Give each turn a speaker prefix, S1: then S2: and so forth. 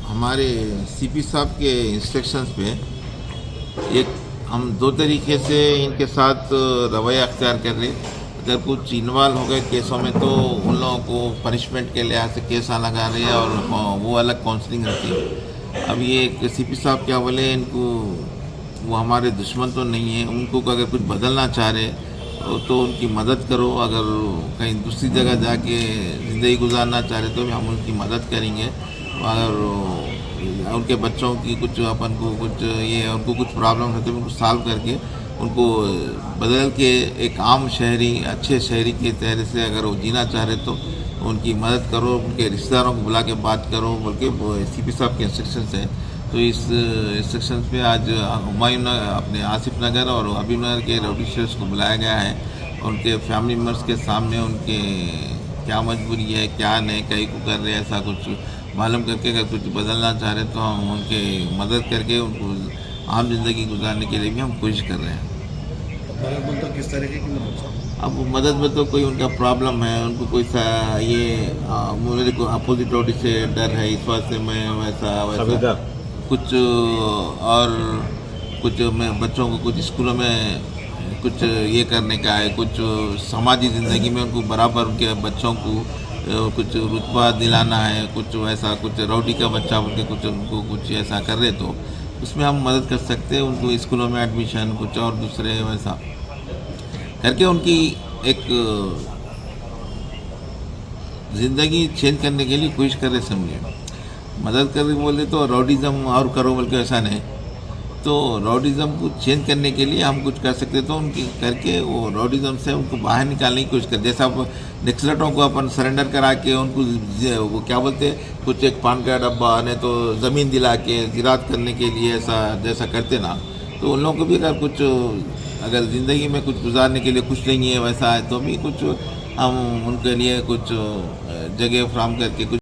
S1: हमारे सीपी साहब के इंस्ट्रक्शंस पे एक हम दो तरीके से इनके साथ रवैया अख्तियार कर रहे। अगर कुछ इन्वॉल्व हो गए केसों में तो उन लोगों को पनिशमेंट के लिहाज से केस लगा रहे हैं और वो अलग काउंसलिंग रहती है। अब ये सीपी साहब क्या बोले, इनको वो हमारे दुश्मन तो नहीं है, उनको अगर कुछ बदलना चाह रहे तो उनकी मदद करो। अगर कहीं दूसरी जगह जाके ज़िंदगी गुजारना चाह रहे तो भी हम उनकी मदद करेंगे। और उनके बच्चों की कुछ अपन को कुछ ये उनको कुछ प्रॉब्लम है तो उनको सॉल्व करके उनको बदल के एक आम शहरी अच्छे शहरी के तरह से अगर वो जीना चाह रहे तो उनकी मदद करो, उनके रिश्तेदारों को बुला के बात करो बोल के सीपी साहब के इंस्ट्रक्शंस हैं। तो इस इंस्ट्रक्शंस पे आज हुमायूं अपने आसिफ नगर और हबीब नगर के रउडी शेयर्स को बुलाया गया है। उनके फैमिली मेम्बर्स के सामने उनके क्या मजबूरी है क्या नहीं कहीं को कर रहे हैं ऐसा कुछ मालूम करके अगर कुछ बदलना चाह रहे तो हम उनके मदद करके उनको आम जिंदगी गुजारने के लिए भी हम कोशिश कर रहे हैं।
S2: मदद तो किस तरीके की मदद?
S1: अब मदद में तो कोई उनका प्रॉब्लम है, उनको कोई सा ये मेरे को अपोजिट रोटी से डर है, इस वजह से मैं वैसा कुछ और कुछ मैं बच्चों को कुछ स्कूलों में कुछ ये करने का है, कुछ समाजी ज़िंदगी में उनको बराबर उनके बच्चों को कुछ रुतबा दिलाना है, कुछ वैसा कुछ रौडी का बच्चा बोल के कुछ उनको कुछ ऐसा कर रहे तो उसमें हम मदद कर सकते हैं। उनको स्कूलों में एडमिशन कुछ और दूसरे वैसा करके उनकी एक ज़िंदगी चेंज करने के लिए कोशिश कर रहे। समझे, मदद कर बोले तो रॉडिज़म और करो बोल के ऐसा नहीं, तो रॉडिज़म को चेंज करने के लिए हम कुछ कर सकते तो उनकी करके वो रॉडिज़म से उनको बाहर निकालने की कोशिश कर। जैसा आप नक्सलेटों को अपन सरेंडर करा के उनको वो क्या बोलते कुछ एक पान का डब्बा नहीं तो ज़मीन दिला के ज़िरात करने के लिए ऐसा जैसा करते ना, तो उन लोगों को भी अगर कुछ अगर ज़िंदगी में कुछ गुजारने के लिए कुछ नहीं है वैसा है तो भी कुछ हम उनके लिए कुछ जगह फ्राहम करके कुछ